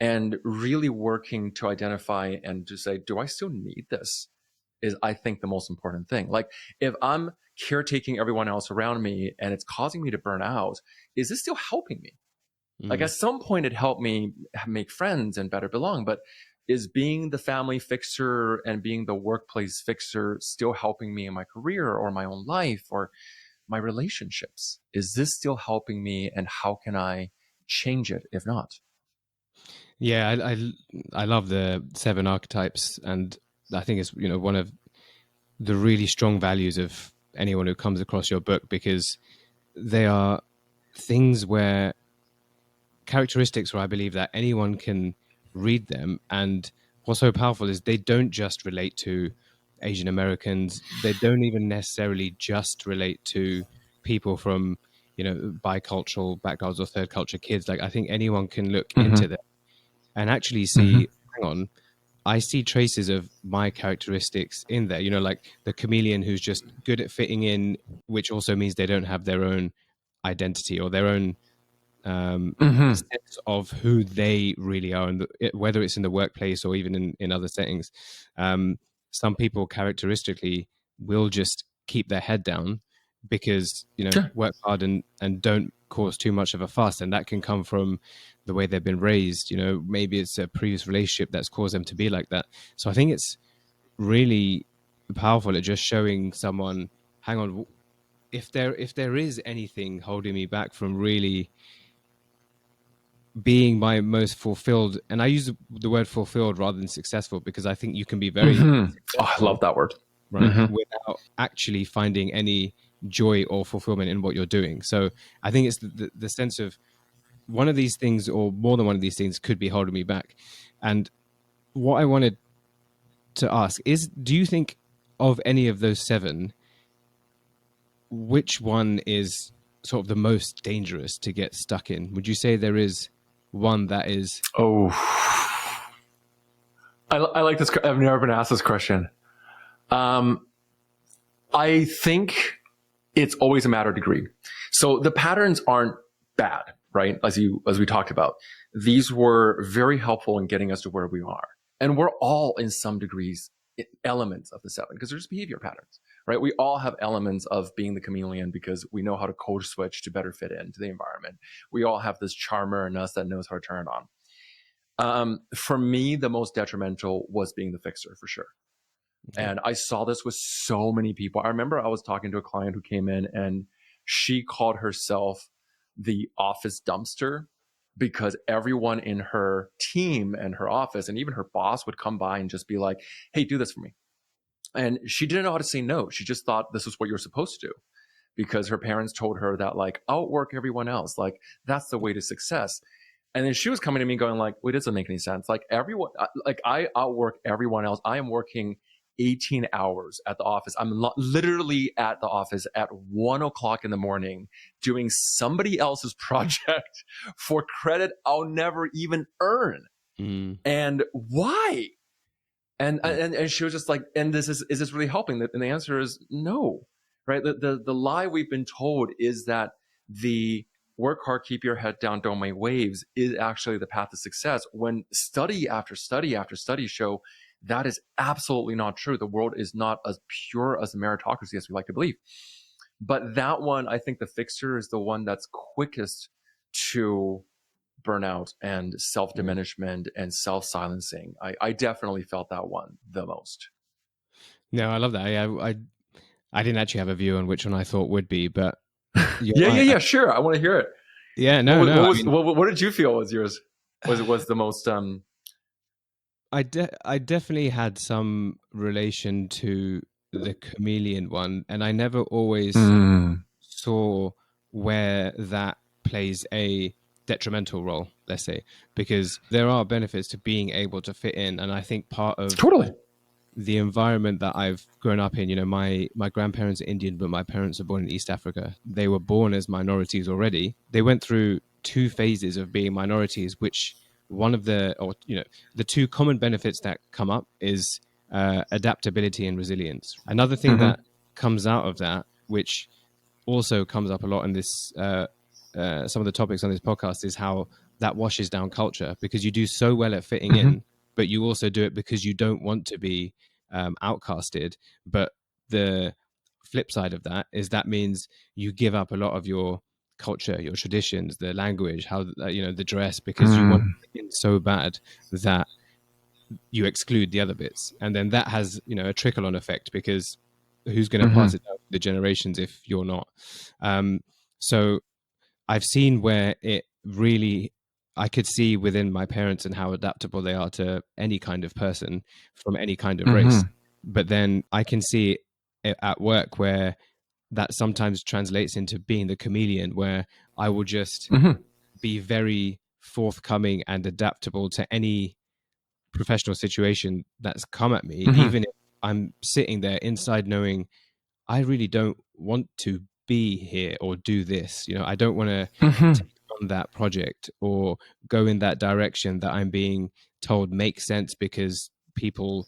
and really working to identify and to say, do I still need this? Is, I think, the most important thing. Like if I'm caretaking everyone else around me and it's causing me to burn out, is this still helping me? Like at some point it helped me make friends and better belong, but is being the family fixer and being the workplace fixer still helping me in my career or my own life or my relationships? Is this still helping me, and how can I change it if not? Yeah, I love the 7 archetypes, and I think it's one of the really strong values of anyone who comes across your book, because they are things where characteristics where I believe that anyone can read them. And what's so powerful is they don't just relate to Asian Americans. They don't even necessarily just relate to people from, bicultural backgrounds or third culture kids. Like I think anyone can look into them and actually see, hang on, I see traces of my characteristics in there, like the chameleon who's just good at fitting in, which also means they don't have their own identity or their own sense of who they really are, and whether it's in the workplace or even in other settings. Some people characteristically will just keep their head down because, you know, Sure. work hard and don't cause too much of a fuss. And that can come from the way they've been raised. You know, maybe it's a previous relationship that's caused them to be like that. So I think it's really powerful at just showing someone, hang on, if there is anything holding me back from really being my most fulfilled, and I use the word fulfilled rather than successful, because I think you can be very Oh, I successful, love that word. right, without actually finding any joy or fulfillment in what you're doing. So I think it's the sense of one of these things, or more than one of these things, could be holding me back. And what I wanted to ask is, do you think of any of those seven, which one is sort of the most dangerous to get stuck in? Would you say there is one that is... Oh, I like this. I've never been asked this question. I think it's always a matter of degree. So the patterns aren't bad, right? As we talked about, these were very helpful in getting us to where we are. And we're all in some degrees elements of the seven, because there's behavior patterns, right? We all have elements of being the chameleon because we know how to code switch to better fit into the environment. We all have this charmer in us that knows how to turn it on. For me, the most detrimental was being the fixer, for sure. And I saw this with so many people. I remember I was talking to a client who came in and she called herself the office dumpster, because everyone in her team and her office and even her boss would come by and just be like, hey, do this for me. And she didn't know how to say no. She just thought this was what you're supposed to do, because her parents told her that, like, outwork everyone else. Like, that's the way to success. And then she was coming to me going like, wait, it doesn't make any sense. Like, everyone, like, I outwork everyone else. I am working 18 hours at the office. I'm literally at the office at 1:00 in the morning doing somebody else's project for credit I'll never even earn. And why? And she was just like, and is this really helping? And the answer is no, right? The lie we've been told is that the work hard, keep your head down, don't make waves is actually the path to success, when study after study after study show that is absolutely not true. The world is not as pure as a meritocracy as we like to believe. But that one, I think the fixer is the one that's quickest to burnout and self-diminishment and self-silencing. I definitely felt that one the most. No, I love that. I didn't actually have a view on which one I thought would be, but yeah, sure. I want to hear it. Yeah, no. What did you feel was yours? Was the most I definitely had some relation to the chameleon one, and I never always saw where that plays a detrimental role, let's say, because there are benefits to being able to fit in. And I think part of totally the environment that I've grown up in, you know, my grandparents are Indian, but my parents are born in East Africa. They were born as minorities already. They went through two phases of being minorities, which the two common benefits that come up is adaptability and resilience. Another thing that comes out of that, which also comes up a lot in this, some of the topics on this podcast, is how that washes down culture, because you do so well at fitting in, but you also do it because you don't want to be outcasted. But the flip side of that is that means you give up a lot of your culture, your traditions, the language, how the dress, because you want to fit in so bad that you exclude the other bits. And then that has a trickle-on effect, because who's going to pass it down to the generations if you're not? So I've seen where it really, I could see within my parents and how adaptable they are to any kind of person from any kind of race. But then I can see it at work where that sometimes translates into being the chameleon, where I will just be very forthcoming and adaptable to any professional situation that's come at me, even if I'm sitting there inside knowing I really don't want to be here or do this. I don't want to take on that project or go in that direction that I'm being told makes sense because people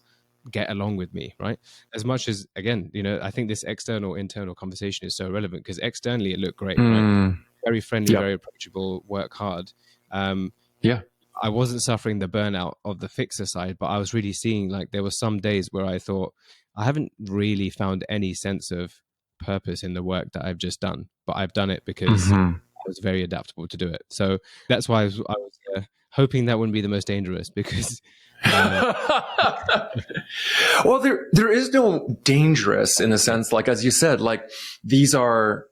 get along with me, right? As much as, again, I think this external internal conversation is so relevant, because externally it looked great, right? Very friendly, very approachable, work hard. I wasn't suffering the burnout of the fixer side, but I was really seeing, like, there were some days where I thought I haven't really found any sense of purpose in the work that I've just done, but I've done it because Mhm. I was very adaptable to do it. So that's why I was hoping that wouldn't be the most dangerous, because uh, Well, there is no dangerous in the sense, like as you said, like these are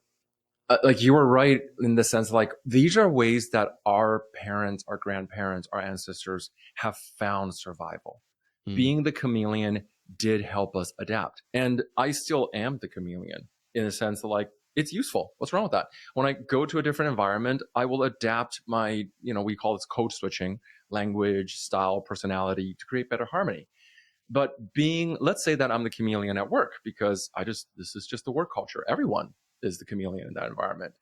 like you were right in the sense like these are ways that our parents, our grandparents, our ancestors have found survival. mm, Being the chameleon did help us adapt, and I still am the chameleon in the sense that like it's useful. What's wrong with that? When I go to a different environment, I will adapt my, we call this code switching, language, style, personality to create better harmony. But let's say that I'm the chameleon at work because this is just the work culture. Everyone is the chameleon in that environment.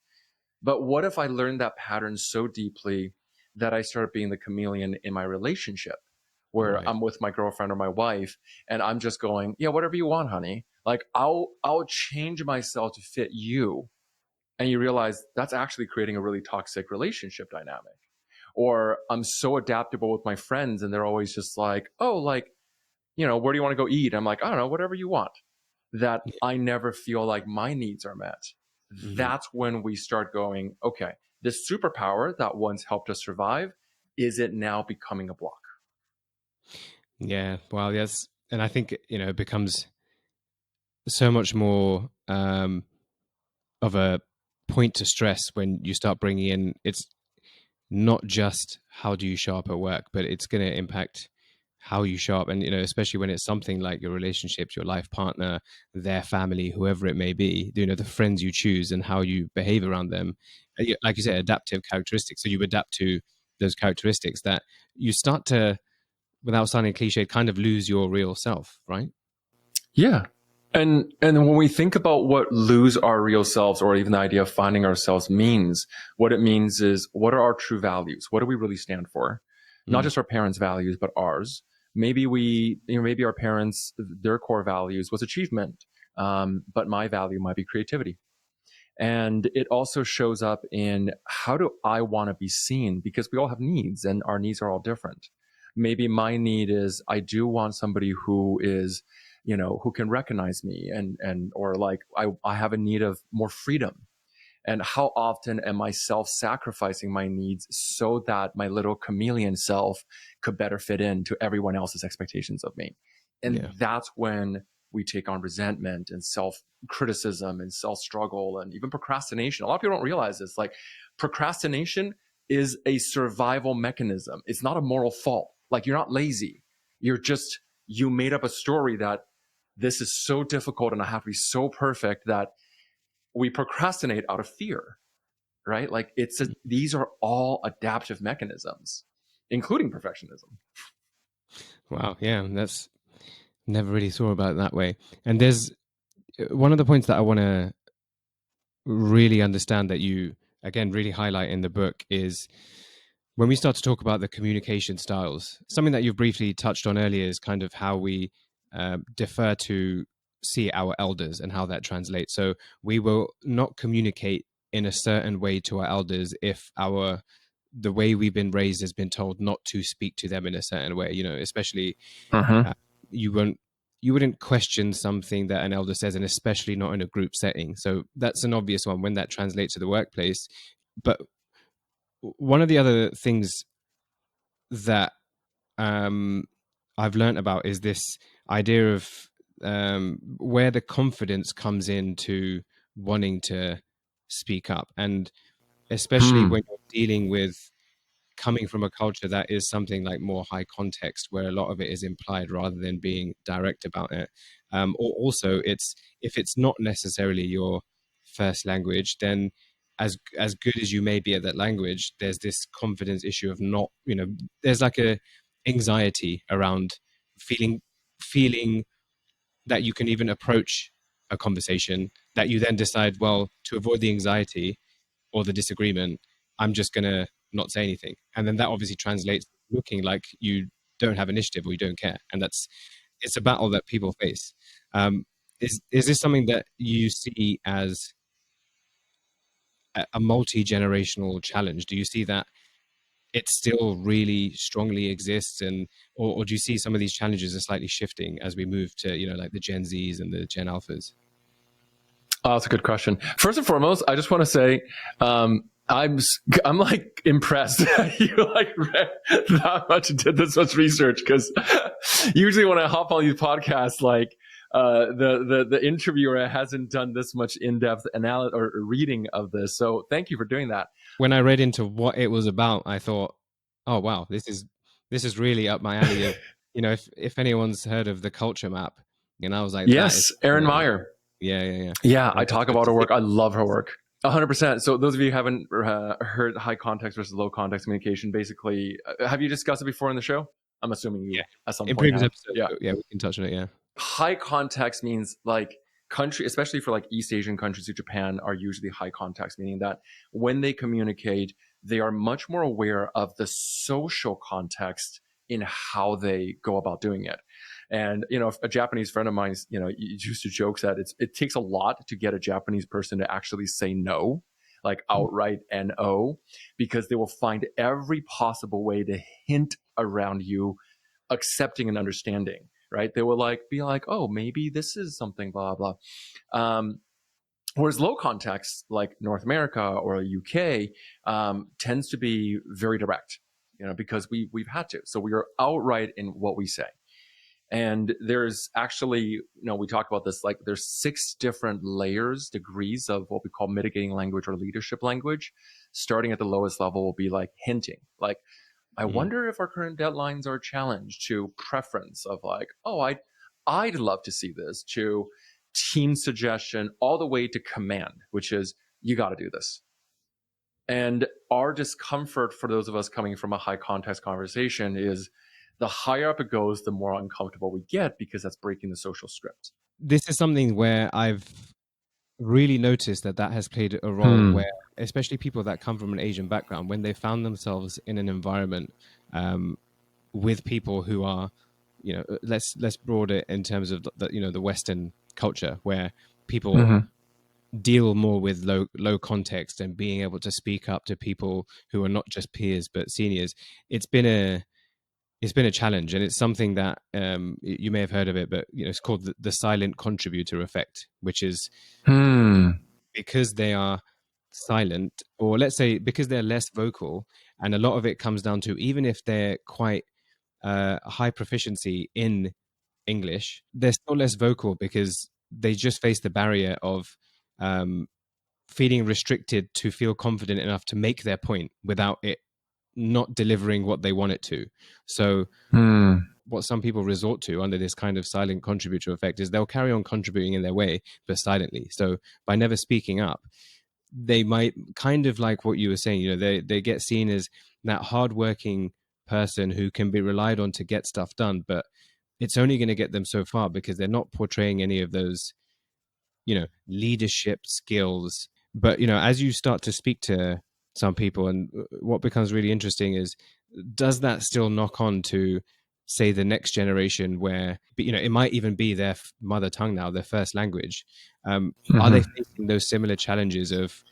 But what if I learned that pattern so deeply that I start being the chameleon in my relationship, where right. I'm with my girlfriend or my wife and I'm just going, yeah, whatever you want, honey. Like I'll change myself to fit you. And you realize that's actually creating a really toxic relationship dynamic. Or I'm so adaptable with my friends and they're always just like, oh, like, where do you want to go eat? I'm like, I don't know, whatever you want. That Yeah. I never feel like my needs are met. Mhm. That's when we start going, okay, this superpower that once helped us survive, is it now becoming a block? Yeah. Well, yes. And I think, it becomes so much more of a point to stress when you start bringing in, it's not just how do you show up at work, but it's going to impact how you show up. And, especially when it's something like your relationships, your life partner, their family, whoever it may be, the friends you choose and how you behave around them. Like you said, adaptive characteristics. So you adapt to those characteristics that you start to, without sounding cliche, kind of lose your real self, right? Yeah. And when we think about what lose our real selves or even the idea of finding ourselves means, what it means is what are our true values? What do we really stand for? Not Mm, just our parents' values, but ours. Maybe our parents, their core values was achievement, but my value might be creativity. And it also shows up in how do I want to be seen? Because we all have needs and our needs are all different. Maybe my need is I do want somebody who is, who can recognize me or like I have a need of more freedom. And how often am I self-sacrificing my needs so that my little chameleon self could better fit into everyone else's expectations of me? And yeah. that's when we take on resentment and self-criticism and self-struggle and even procrastination. A lot of people don't realize this. Like procrastination is a survival mechanism. It's not a moral fault. Like you're not lazy. You made up a story that this is so difficult and I have to be so perfect that we procrastinate out of fear, right? Like these are all adaptive mechanisms, including perfectionism. Wow. Yeah. That's never really thought about it that way. And there's one of the points that I want to really understand that you, again, really highlight in the book is when we start to talk about the communication styles. Something that you've briefly touched on earlier is kind of how we defer to see our elders and how that translates. So we will not communicate in a certain way to our elders if the way we've been raised has been told not to speak to them in a certain way, especially Mm-hmm. uh, you wouldn't question something that an elder says, and especially not in a group setting. So that's an obvious one when that translates to the workplace. But one of the other things that um, I've learned about is this idea of where the confidence comes into wanting to speak up, and especially Hmm. when you're dealing with coming from a culture that is something like more high context, where a lot of it is implied rather than being direct about it. Or also, it's if it's not necessarily your first language, then as good as you may be at that language, there's this confidence issue of not, there's like a anxiety around feeling that you can even approach a conversation, that you then decide, well, to avoid the anxiety or the disagreement, I'm just going to not say anything. And then that obviously translates looking like you don't have initiative or you don't care. And it's a battle that people face. Is this something that you see as a multi-generational challenge? Do you see that it still really strongly exists, and or do you see some of these challenges are slightly shifting as we move to, like the Gen Zs and the Gen Alphas? Oh, that's a good question. First and foremost, I just want to say, I'm like impressed that you like read that much and did this much research, because usually when I hop on these podcasts, like the interviewer hasn't done this much in-depth analysis or reading of this. So thank you for doing that. When I read into what it was about, I thought, oh wow, this is really up my alley. Of if anyone's heard of the culture map, I was like, that is Yes, Erin definitely, Meyer. yeah. Yeah, I And talk so about to her see, work. I love her work. 100%. So those of you who haven't heard high context versus low context communication, basically, have you discussed it before in the show? I'm assuming you yeah, at some in point previous have. episodes, Yeah. but yeah, we can touch on it. Yeah. High context means like country, especially for like East Asian countries like Japan, are usually high context, meaning that when they communicate, they are much more aware of the social context in how they go about doing it. And a Japanese friend of mine, used to joke that it takes a lot to get a Japanese person to actually say no, like outright no, because they will find every possible way to hint around you accepting and understanding. Right? They will be like, oh, maybe this is something, blah blah. Whereas low context, like North America or UK, tends to be very direct, because we've had to. So we are outright in what we say. And there's actually, we talk about this, like there's 6 different degrees of what we call mitigating language or leadership language. Starting at the lowest level will be like hinting, like, I wonder if our current deadlines are challenged, to preference of like, oh, I'd love to see this, to team suggestion, all the way to command, which is, you got to do this. And our discomfort for those of us coming from a high context conversation is, the higher up it goes, the more uncomfortable we get, because that's breaking the social script. This is something where I've really noticed that has played a role Hmm. where, especially people that come from an Asian background, when they found themselves in an environment with people who are, let's broad it in terms of the Western culture, where people Mm-hmm. deal more with low context and being able to speak up to people who are not just peers but seniors. It's been a challenge, and it's something that you may have heard of it, but it's called the silent contributor effect, which is because they are silent, or let's say because they're less vocal, and a lot of it comes down to, even if they're quite high proficiency in English, they're still less vocal because they just face the barrier of um, feeling restricted to feel confident enough to make their point without it not delivering what they want it to. So what some people resort to under this kind of silent contributor effect is they'll carry on contributing in their way, but silently. So by never speaking up, they might, kind of like what you were saying, they get seen as that hardworking person who can be relied on to get stuff done, but it's only going to get them so far because they're not portraying any of those, leadership skills. But, as you start to speak to some people, and what becomes really interesting is, does that still knock on to, say, the next generation, where, it might even be their mother tongue now, their first language? Are they facing those similar challenges of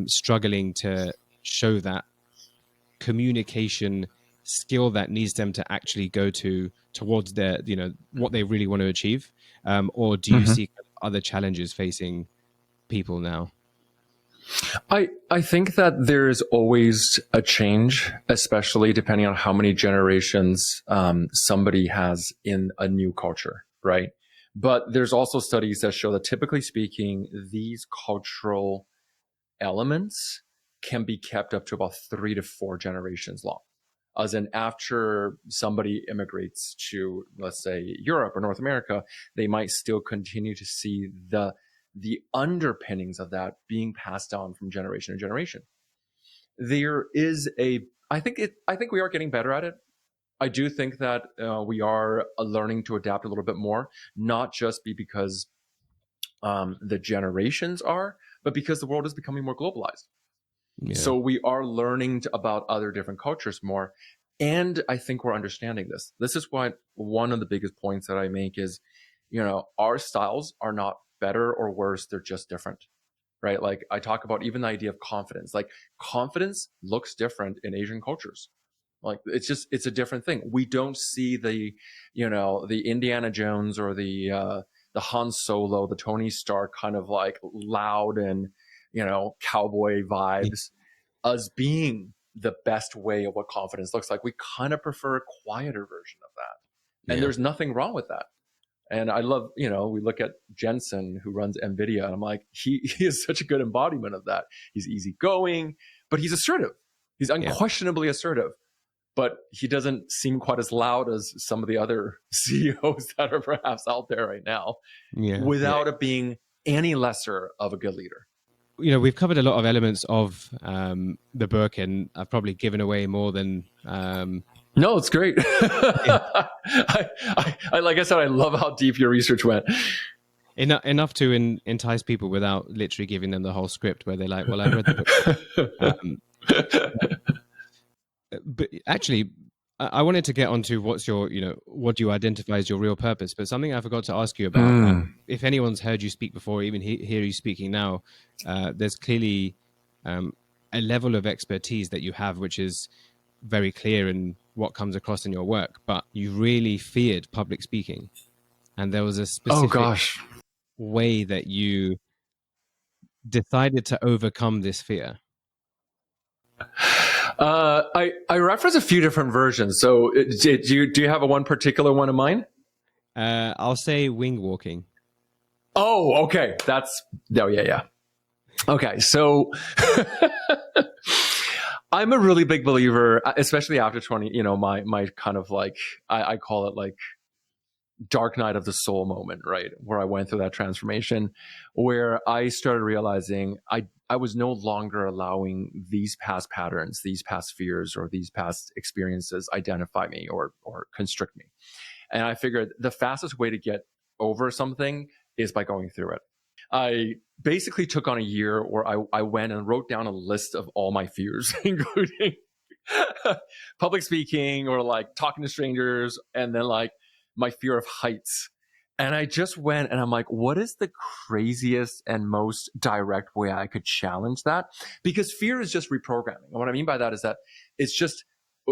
struggling to show that communication skill that needs them to actually go towards their, what they really want to achieve? Or do you Mm-hmm. see other challenges facing people now? I think that there's always a change, especially depending on how many generations somebody has in a new culture, right? But there's also studies that show that, typically speaking, these cultural elements can be kept up to about 3 to 4 generations long. As in, after somebody immigrates to, let's say, Europe or North America, they might still continue to see the underpinnings of that being passed down from generation to generation. There is I think we are getting better at it. I do think that we are learning to adapt a little bit more, not just because the generations are, but because the world is becoming more globalized. Yeah. So we are learning about other different cultures more. And I think we're understanding this. This is why one of the biggest points that I make is, our styles are not better or worse. They're just different, right? Like, I talk about even the idea of confidence. Like, confidence looks different in Asian cultures. Like, it's a different thing. We don't see the Indiana Jones or the the Han Solo, the Tony Stark kind of like loud and, cowboy vibes as being the best way of what confidence looks like. We kind of prefer a quieter version of that. And there's nothing wrong with that. And I love, we look at Jensen, who runs NVIDIA, and I'm like, he is such a good embodiment of that. He's easygoing, but he's assertive. He's unquestionably assertive, but he doesn't seem quite as loud as some of the other CEOs that are perhaps out there right now, without it being any lesser of a good leader. We've covered a lot of elements of the book, and I've probably given away more than... No, it's great. I like I said, I love how deep your research went. Enough to entice people without literally giving them the whole script, where they're like, well, I read the book. But actually, I wanted to get onto what's your, what do you identify as your real purpose? But something I forgot to ask you about, if anyone's heard you speak before, even hear you speaking now, there's clearly a level of expertise that you have, which is very clear in what comes across in your work. But you really feared public speaking. And there was a specific way that you decided to overcome this fear. I reference a few different versions. So do you have one particular one in mind? I'll say wing walking. Oh, okay. Yeah. Okay. So I'm a really big believer, especially after 20, my kind of like, I call it like dark night of the soul moment, right? Where I went through that transformation, where I started realizing I was no longer allowing these past patterns, these past fears, or these past experiences identify me or constrict me. And I figured the fastest way to get over something is by going through it. I basically took on a year where I went and wrote down a list of all my fears, including public speaking or like talking to strangers, and then like my fear of heights. And I just went and I'm like, what is the craziest and most direct way I could challenge that? Because fear is just reprogramming. And what I mean by that is that it's just,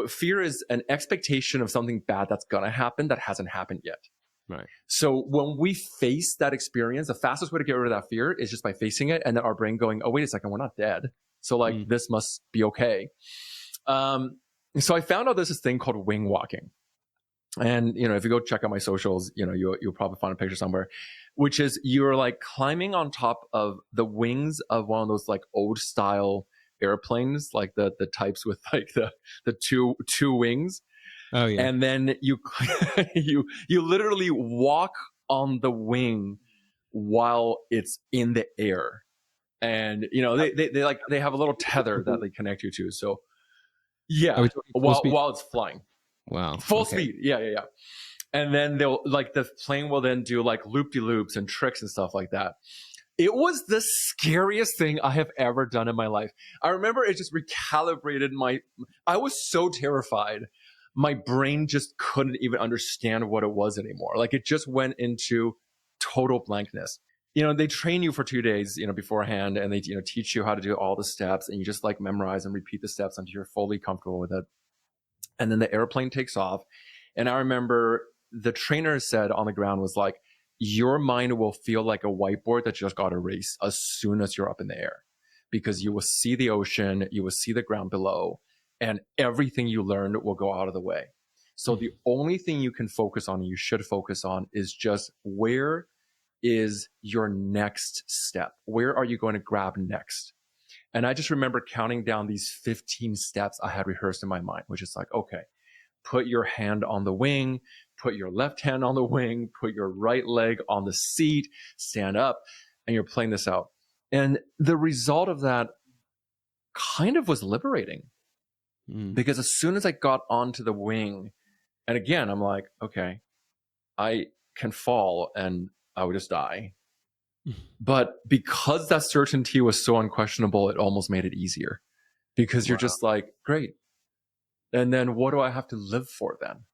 fear is an expectation of something bad that's going to happen that hasn't happened yet. Right. So when we face that experience, the fastest way to get rid of that fear is just by facing it, and then our brain going, oh, wait a second, we're not dead. So like, this must be okay. So I found out there's this thing called wing walking. And, if you go check out my socials, you'll probably find a picture somewhere, which is you're like climbing on top of the wings of one of those like old style airplanes, like the types with like the two wings. Oh yeah. And then you literally walk on the wing while it's in the air. And, they have a little tether that they connect you to. So yeah, while it's flying. Wow. Full speed. Yeah. And then they'll like the plane will then do like loop-de-loops and tricks and stuff like that. It was the scariest thing I have ever done in my life. I remember it just recalibrated I was so terrified. My brain just couldn't even understand what it was anymore. Like it just went into total blankness. They train you for 2 days, beforehand, and they, teach you how to do all the steps, and you just like memorize and repeat the steps until you're fully comfortable with it. And then the airplane takes off. And I remember the trainer said on the ground was like, your mind will feel like a whiteboard that just got erased as soon as you're up in the air, because you will see the ocean, you will see the ground below, and everything you learned will go out of the way. So the only thing you can focus on, you should focus on, is just where is your next step? Where are you going to grab next? And I just remember counting down these 15 steps I had rehearsed in my mind, which is like, okay, put your hand on the wing, put your left hand on the wing, put your right leg on the seat, stand up, and you're playing this out. And the result of that kind of was liberating, because as soon as I got onto the wing, and again, I'm like, okay, I can fall and I would just die. But because that certainty was so unquestionable, it almost made it easier, because you're just like, great. And then what do I have to live for then?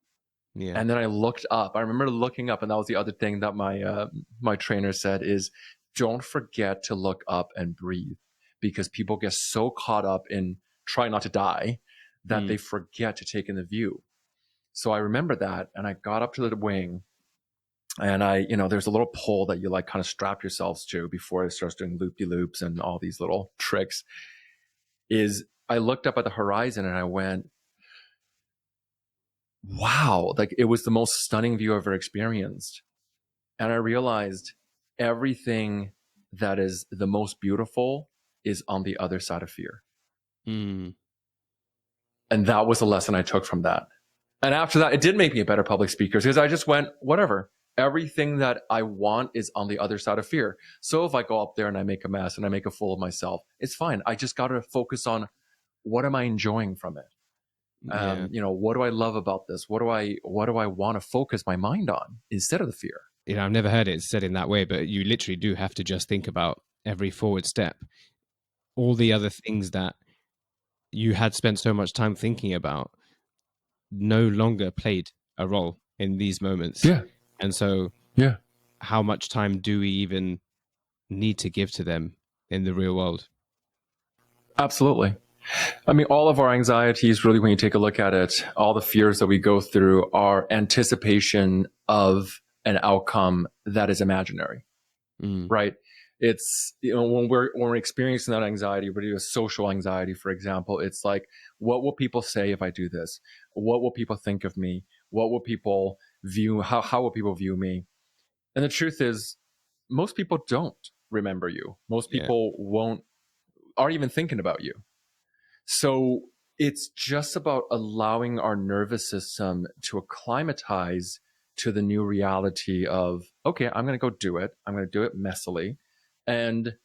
Yeah. And then I looked up. I remember looking up, and that was the other thing that my trainer said is, don't forget to look up and breathe, because people get so caught up in trying not to die that they forget to take in the view. So I remember that, and I got up to the wing, And there's a little pole that you like kind of strap yourselves to before it starts doing loop-de-loops and all these little tricks. I looked up at the horizon and I went, wow, like it was the most stunning view I've ever experienced. And I realized everything that is the most beautiful is on the other side of fear. Mm. And that was the lesson I took from that. And after that, it did make me a better public speaker because I just went, whatever. Everything that I want is on the other side of fear. So if I go up there and I make a mess and I make a fool of myself, it's fine. I just got to focus on what am I enjoying from it? Yeah. What do I love about this? What do I want to focus my mind on instead of the fear? I've never heard it said in that way, but you literally do have to just think about every forward step. All the other things that you had spent so much time thinking about no longer played a role in these moments. Yeah. And so Yeah. how much time do we even need to give to them in the real world? Absolutely. I mean, all of our anxieties, really, when you take a look at it, all the fears that we go through are anticipation of an outcome that is imaginary, right? It's, when we're experiencing that anxiety, we do a social anxiety, for example, it's like, what will people say if I do this? What will people think of me? What will people view? How will people view me? And the truth is, most people don't remember you. Most people aren't even thinking about you. So it's just about allowing our nervous system to acclimatize to the new reality of, okay, I'm going to go do it. I'm going to do it messily. And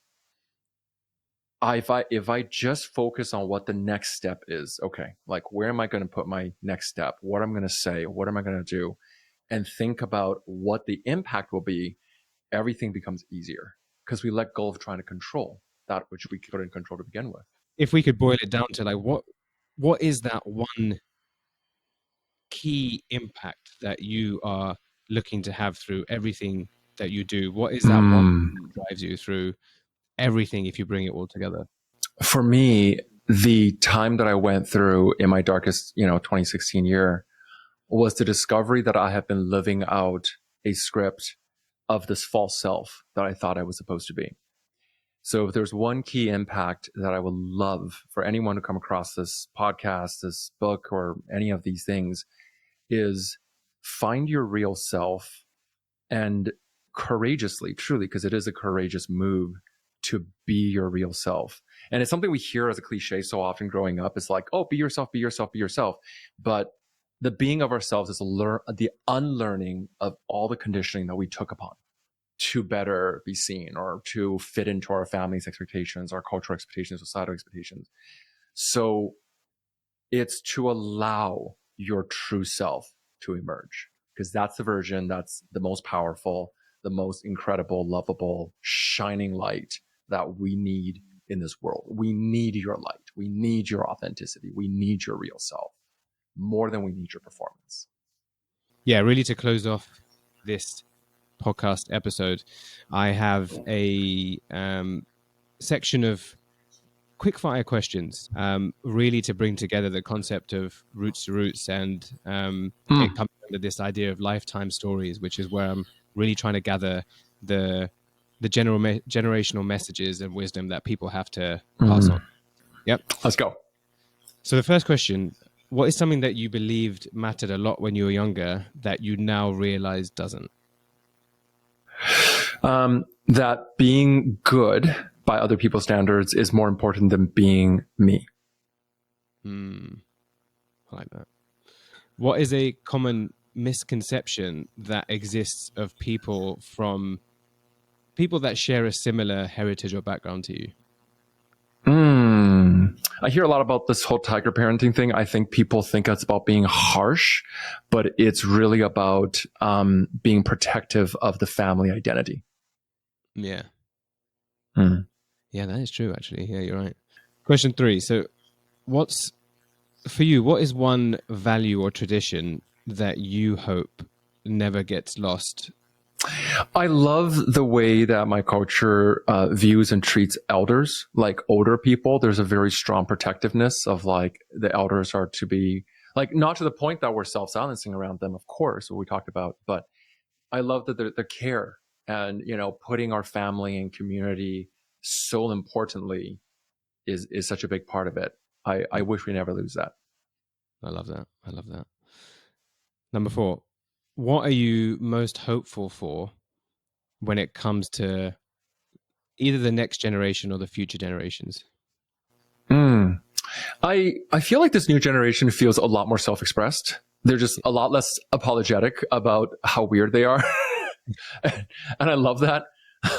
if I just focus on what the next step is, okay, like where am I going to put my next step? What I'm going to say? What am I going to do? And think about what the impact will be, everything becomes easier because we let go of trying to control that which we couldn't control to begin with. If we could boil it down to like what is that one key impact that you are looking to have through everything that you do? What is that one that drives you through everything if you bring it all together? For me, the time that I went through in my darkest, 2016 year was the discovery that I have been living out a script of this false self that I thought I was supposed to be. So if there's one key impact that I would love for anyone to come across this podcast, this book, or any of these things is find your real self and courageously, truly, because it is a courageous move to be your real self. And it's something we hear as a cliche so often growing up. It's like, oh, be yourself, be yourself, be yourself. But the being of ourselves is the unlearning of all the conditioning that we took upon to better be seen or to fit into our family's expectations, our cultural expectations, societal expectations. So it's to allow your true self to emerge, because that's the version that's the most powerful, the most incredible, lovable, shining light that we need in this world. We need your light. We need your authenticity. We need your real self more than we need your performance. Yeah, really to close off this podcast episode, I have a section of quickfire questions, really to bring together the concept of roots to roots, and it comes under this idea of lifetime stories, which is where I'm really trying to gather the generational messages and wisdom that people have to pass on. Yep. Let's go. So the first question, what is something that you believed mattered a lot when you were younger that you now realize doesn't? That being good by other people's standards is more important than being me. I like that. What is a common misconception that exists of people that share a similar heritage or background to you? I hear a lot about this whole tiger parenting thing. I think people think it's about being harsh, but it's really about being protective of the family identity. Yeah. Yeah, that is true, actually. Yeah, you're right. Question 3. So what is one value or tradition that you hope never gets lost? I love the way that my culture views and treats elders, like older people. There's a very strong protectiveness of like the elders are to be like, not to the point that we're self-silencing around them, of course, what we talked about, but I love that the care and, putting our family and community so importantly is such a big part of it. I wish we never lose that. I love that. I love that. Number 4, what are you most hopeful for when it comes to either the next generation or the future generations? Mm. I feel like this new generation feels a lot more self-expressed. They're just a lot less apologetic about how weird they are. And I love that.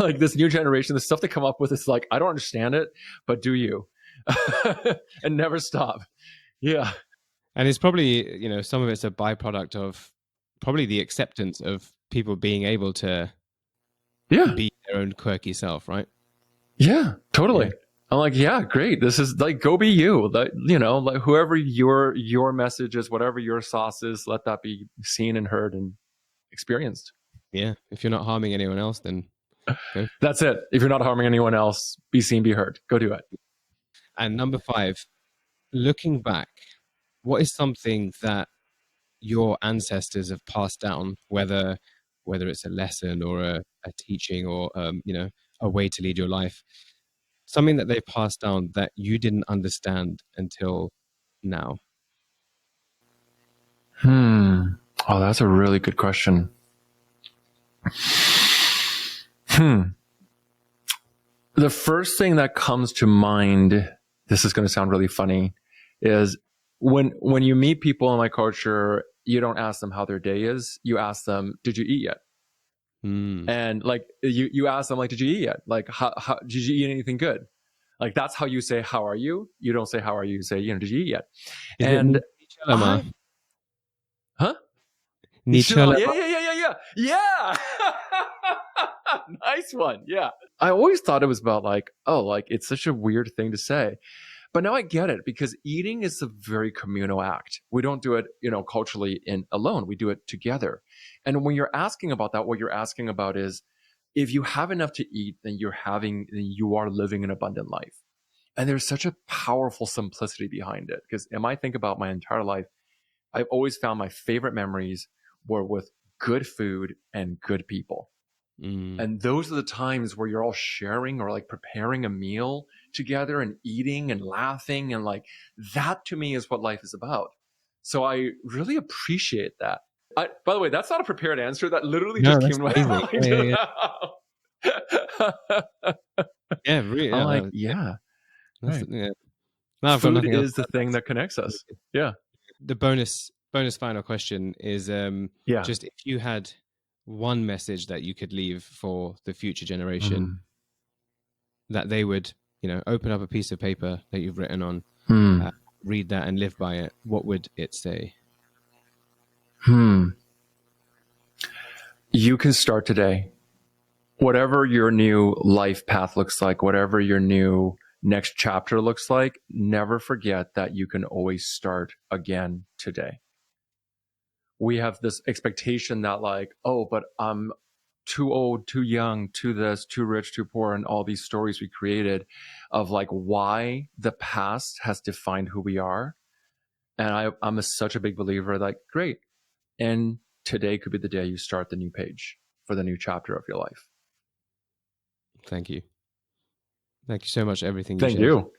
Like this new generation, the stuff they come up with is like, I don't understand it, but do you? And never stop. Yeah. And it's probably, some of it's a byproduct of probably the acceptance of people being able to Yeah. be their own quirky self, right? Yeah, totally. Yeah. I'm like, yeah, great. This is like, go be you. Like, like whoever your message is, whatever your sauce is, let that be seen and heard and experienced. Yeah. If you're not harming anyone else, then go. That's it. If you're not harming anyone else, be seen, be heard. Go do it. And number 5, looking back, what is something that your ancestors have passed down, whether it's a lesson or a teaching or a way to lead your life, something that they've passed down that you didn't understand until now? Oh, that's a really good question. The first thing that comes to mind, this is going to sound really funny, is when you meet people in my culture, you don't ask them how their day is. You ask them, did you eat yet? And like you ask them, like, did you eat yet? Like, how did you eat anything good? Like, that's how you say, how are you? You don't say, how are you? You say, did you eat yet? Is and it Nichelama? Huh? Nichelama? Yeah. Nice one. Yeah. I always thought it was about like, oh, like it's such a weird thing to say. But now I get it, because eating is a very communal act. We don't do it, culturally alone. We do it together. And when you're asking about that, what you're asking about is, if you have enough to eat, then you are living an abundant life. And there's such a powerful simplicity behind it. Because I think about my entire life, I've always found my favorite memories were with good food and good people. And those are the times where you're all sharing or like preparing a meal together and eating and laughing. And like that to me is what life is about. So I really appreciate that. By the way, that's not a prepared answer. That literally just came to my mind. Yeah, really. I'm like, yeah. Right. Yeah. No, Food is the thing that connects us. Yeah. The bonus final question is Yeah. just if you had one message that you could leave for the future generation, that they would, open up a piece of paper that you've written on, read that and live by it, what would it say? You can start today. Whatever your new life path looks like, whatever your new next chapter looks like, never forget that you can always start again today. We have this expectation that like, oh, but I'm too old, too young, too this, too rich, too poor, and all these stories we created of like why the past has defined who we are. And I'm such a big believer that, great. And today could be the day you start the new page for the new chapter of your life. Thank you. Thank you so much for everything you Thank shared. you.